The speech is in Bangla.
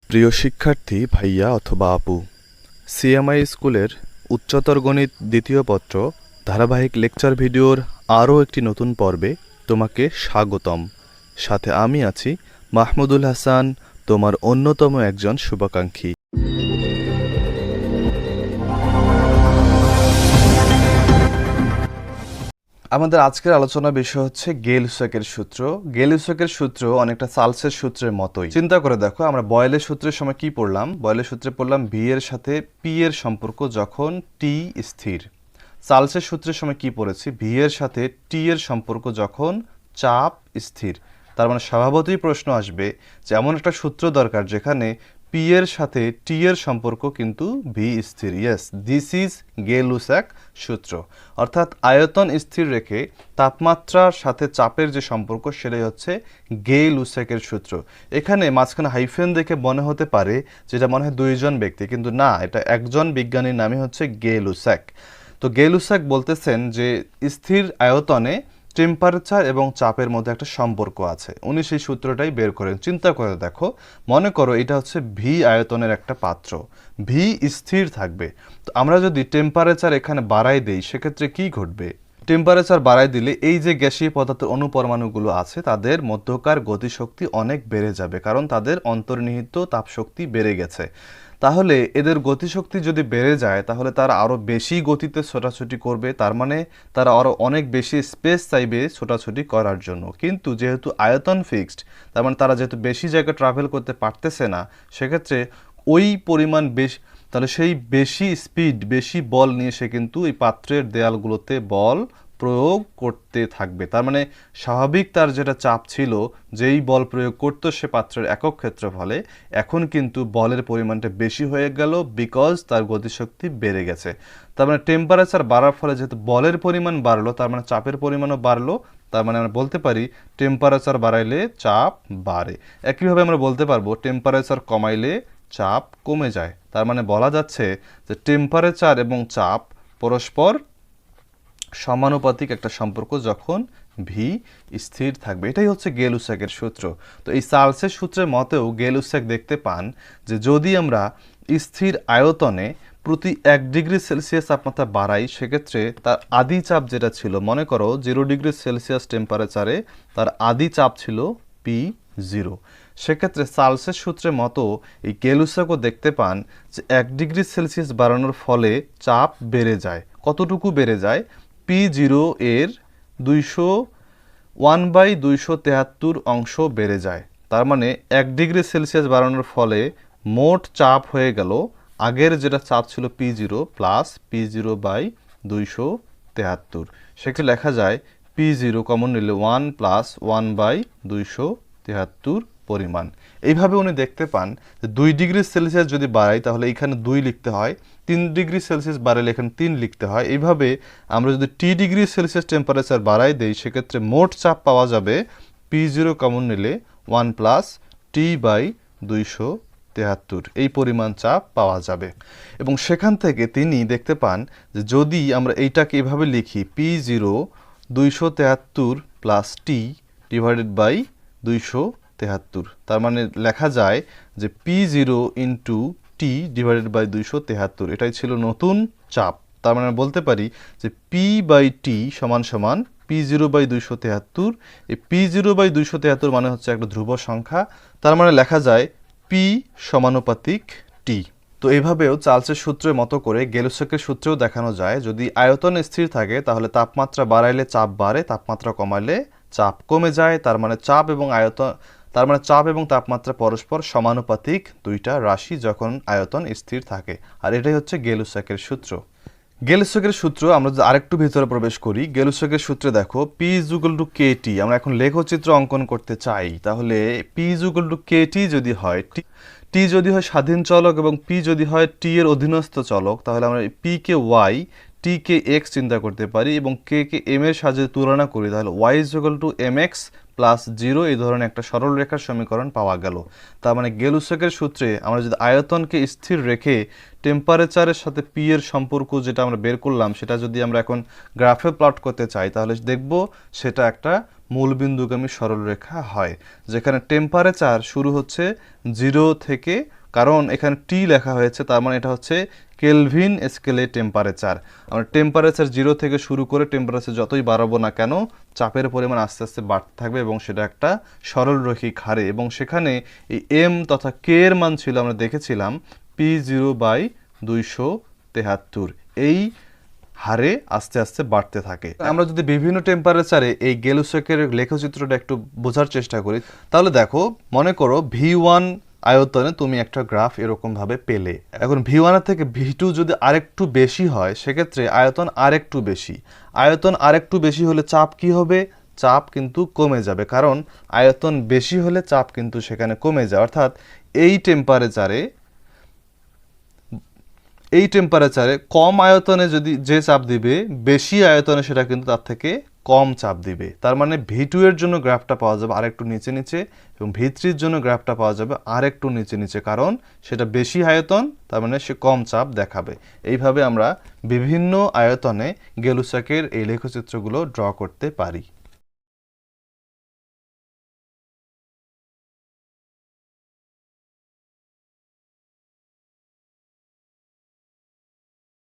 প্রিয় শিক্ষার্থী ভাইয়া অথবা আপু, সিএমআই স্কুলের উচ্চতর গণিত দ্বিতীয় পত্র ধারাবাহিক লেকচার ভিডিওর আরও একটি নতুন পর্বে তোমাকে স্বাগতম। সাথে আমি আছি মাহমুদুল হাসান, তোমার অন্যতম একজন শুভাকাঙ্ক্ষী। আমাদের আজকের আলোচনার বিষয় হচ্ছে গেল-লেসকের সূত্র। গেল-লেসকের সূত্র অনেকটা চার্লসের সূত্রের মতোই। চিন্তা করে দেখো, আমরা বয়েলের সূত্রের সময় কি পড়লাম? বয়েলের সূত্রে পড়লাম ভি এর সাথে পি এর সম্পর্ক যখন টি স্থির। চার্লসের সূত্রের সময় কি পড়েছি? ভি এর সাথে টি এর সম্পর্ক যখন চাপ স্থির। তার মানে স্বভাবতই প্রশ্ন আসবে যে এমন একটা সূত্র দরকার যেখানে পি এর সাথে টি এর সম্পর্ক কিন্তু ভি স্থির। ইয়েস, দিস ইজ গেল-লেসক সূত্র। অর্থাৎ আয়তন স্থির রেখে তাপমাত্রার সাথে চাপের যে সম্পর্ক সেটাই হচ্ছে গেল-লেসকের সূত্র। এখানে মাঝখানে হাইফেন দেখে মনে হতে পারে যেটা মনে হয় দুইজন ব্যক্তি, কিন্তু না, এটা একজন বিজ্ঞানীর নামই হচ্ছে গেল-লেসক। তো গেল-লেসক বলতেছেন যে স্থির আয়তনে টেম্পারেচার এবং চাপের মধ্যে একটা সম্পর্ক আছে। উনি সেই সূত্রটাই বের করেন। চিন্তা করে দেখো, মনে করো এটা হচ্ছে ভি আয়তনের একটা পাত্র, ভি স্থির থাকবে। তো আমরা যদি টেম্পারেচার এখানে বাড়াই দেই সেক্ষেত্রে কি ঘটবে? টেম্পারেচার বাড়াই দিলে এই যে গ্যাসীয় পদার্থের অণুপরমাণুগুলো আছে তাদের মধ্যকার গতিশক্তি অনেক বেড়ে যাবে, কারণ তাদের অন্তর্নিহিত তাপশক্তি বেড়ে গেছে। তাহলে এদের গতিশক্তি যদি বেড়ে যায় তাহলে তারা আরও বেশি গতিতে ছোটাছুটি করবে, তার মানে তারা আরও অনেক বেশি স্পেস চাইবে ছোটাছুটি করার জন্য। কিন্তু যেহেতু আয়তন ফিক্সড, তার মানে তারা যেহেতু বেশি জায়গা ট্রাভেল করতে পারতেছে না, সেক্ষেত্রে ওই পরিমাণ বেশি, তাহলে সেই বেশি স্পিড, বেশি বল নিয়ে সে কিন্তু এই পাত্রের দেয়ালগুলোতে বল প্রয়োগ করতে থাকবে। তার মানে স্বাভাবিক তার যেটা চাপ ছিল, যেই বল প্রয়োগ করতো সে পাত্রের একক ক্ষেত্রফলে, এখন কিন্তু বলের পরিমাণটা বেশি হয়ে গেল বিকজ তার গতিশক্তি বেড়ে গেছে। তার মানে টেম্পারেচার বাড়ার ফলে যেহেতু বলের পরিমাণ বাড়লো, তার মানে চাপের পরিমাণও বাড়লো। তার মানে আমরা বলতে পারি টেম্পারেচার বাড়াইলে চাপ বাড়ে। একইভাবে আমরা বলতে পারবো টেম্পারেচার কমাইলে চাপ কমে যায়। তার মানে বলা যাচ্ছে যে টেম্পারেচার এবং চাপ পরস্পর সমানুপাতিক একটা সম্পর্ক যখন ভি স্থির থাকবে। এটাই হচ্ছে গেল-লেসকের সূত্র। তো এই চার্লসের সূত্রের মতেও গেল-লেসক দেখতে পান যে যদি আমরা স্থির আয়তনে প্রতি 1 ডিগ্রি সেলসিয়াস তাপমাত্রা বাড়াই, সেক্ষেত্রে তার আদি চাপ যেটা ছিল, মনে করো 0 ডিগ্রি সেলসিয়াস টেম্পারেচারে তার আদি চাপ ছিল P0। সেক্ষেত্রে চার্লসের সূত্রের মতো এই গেল-লেসকও দেখতে পান যে 1 ডিগ্রি সেলসিয়াস বাড়ানোর ফলে চাপ বেড়ে যায়। কতটুকু বেড়ে যায়? P0 এর 1/273 অংশ বেড়ে যায়। তার মানে 1 ডিগ্রি সেলসিয়াস বাড়ানোর ফলে মোট চাপ হয়ে গেল, আগের যেটা চাপ ছিল P0 প্লাস P0/273। সেক্ষেত্রে লেখা যায় P0 কমন নিলে 1 প্লাস 1/273 পরিমাণ। এইভাবে উনি দেখতে পান যে 2 ডিগ্রি সেলসিয়াস যদি বাড়াই তাহলে এখানে 2 লিখতে হয়, 3 ডিগ্রি সেলসিয়াস বাড়ালে এখানে 3 লিখতে হয়। এইভাবে আমরা যদি টি ডিগ্রি সেলসিয়াস টেম্পারেচার বাড়াই দেই সেক্ষেত্রে মোট চাপ পাওয়া যাবে P0 কমন নিলে 1 প্লাস T/273, এই পরিমাণ চাপ পাওয়া যাবে। এবং সেখান থেকে তিনি দেখতে পান যে যদি আমরা এইটাকে এভাবে লিখি P0 273 plus T divided by 273, তার মানে লেখা যায় যে P0 into T divided by 273, এটাই ছিল নতুন চাপ। তার মানে বলতে পারি যে P/T সমান সমান P0/273। এই P0/273 মানে হচ্ছে একটা ধ্রুব সংখ্যা, তার মানে লেখা যায় P সমানুপাতিক T। তো এইভাবেও চার্লসের সূত্রের মতো করে গেল-লেসকের সূত্রেও দেখানো যায় যদি আয়তন স্থির থাকে তাহলে তাপমাত্রা বাড়াইলে চাপ বাড়ে, তাপমাত্রা কমাইলে চাপ কমে যায়। তার মানে চাপ এবং তাপমাত্রা পরস্পর সমানুপাতিক দুইটা রাশি যখন আয়তন স্থির থাকে। আর এটাই হচ্ছে গেল-লেসকের সূত্র। গেল-লেসকের সূত্র আমরা যদি আরেকটু ভিতরে প্রবেশ করি, গেল-লেসকের সূত্রে দেখো P=KT। আমরা এখন লেখচিত্র অঙ্কন করতে চাই, তাহলে P=KT যদি হয়, টি যদি হয় স্বাধীন চলক এবং পি যদি হয় টি এর অধীনস্থ চলক, তাহলে আমরা পি কে ওয়াই, টি কে এক্স চিন্তা করতে পারি এবং কে কে এম এর সাহায্যে তুলনা করি, তাহলে y=mx প্লাস 0 এই ধরনের একটা সরল রেখার সমীকরণ পাওয়া গেল। তার মানে গেল-লেসকের সূত্রে আমরা যদি আয়তনকে স্থির রেখে টেম্পারেচারের সাথে পি এর সম্পর্ক যেটা আমরা বের করলাম সেটা যদি আমরা এখন গ্রাফে প্লট করতে চাই তাহলে দেখব সেটা একটা মূলবিন্দুগামী সরলরেখা হয়, যেখানে টেম্পারেচার শুরু হচ্ছে 0 থেকে কারণ এখানে টি লেখা হয়েছে, তার মানে এটা হচ্ছে কেলভিন স্কেলে টেম্পারেচার। আমরা টেম্পারেচার 0 থেকে শুরু করে টেম্পারেচার যতই বাড়াবো না কেন চাপের পরিমাণ আস্তে আস্তে বাড়তে থাকবে এবং সেটা একটা সরলরৈখিক হারে। এবং সেখানে এই এম তথা কে এর মান ছিল, আমরা দেখেছিলাম P0/273, এই হারে আস্তে আস্তে বাড়তে থাকে। আমরা যদি বিভিন্ন টেম্পারেচারে এই গেলুসকের লেখচিত্রটা একটু বোঝার চেষ্টা করি, তাহলে দেখো, মনে করো V1 আয়তনে তুমি একটা গ্রাফ এরকম ভাবে পেলে। এখন V1 এর থেকে V2 যদি আরেকটু বেশি হয়, সেক্ষেত্রে আয়তন আরেকটু বেশি। আয়তন আরেকটু বেশি হলে চাপ কি হবে? চাপ কিন্তু কমে যাবে, কারণ আয়তন বেশি হলে চাপ কিন্তু সেখানে কমে যায়। অর্থাৎ এই টেম্পারেচারে কম আয়তনে যদি যে চাপ দিবে, বেশি আয়তনে সেটা কিন্তু তার থেকে কম চাপ দিবে। তার মানে V2 এর জন্য গ্রাফটা পাওয়া যাবে আরেকটু নিচে নিচে, এবং V3 এর জন্য গ্রাফটা পাওয়া যাবে আরেকটু নিচে নিচে, কারণ সেটা বেশি আয়তন, তার মানে সে কম চাপ দেখাবে। এইভাবে আমরা বিভিন্ন আয়তনে গেলুসকের এই লেখচিত্রগুলো ড্র করতে পারি।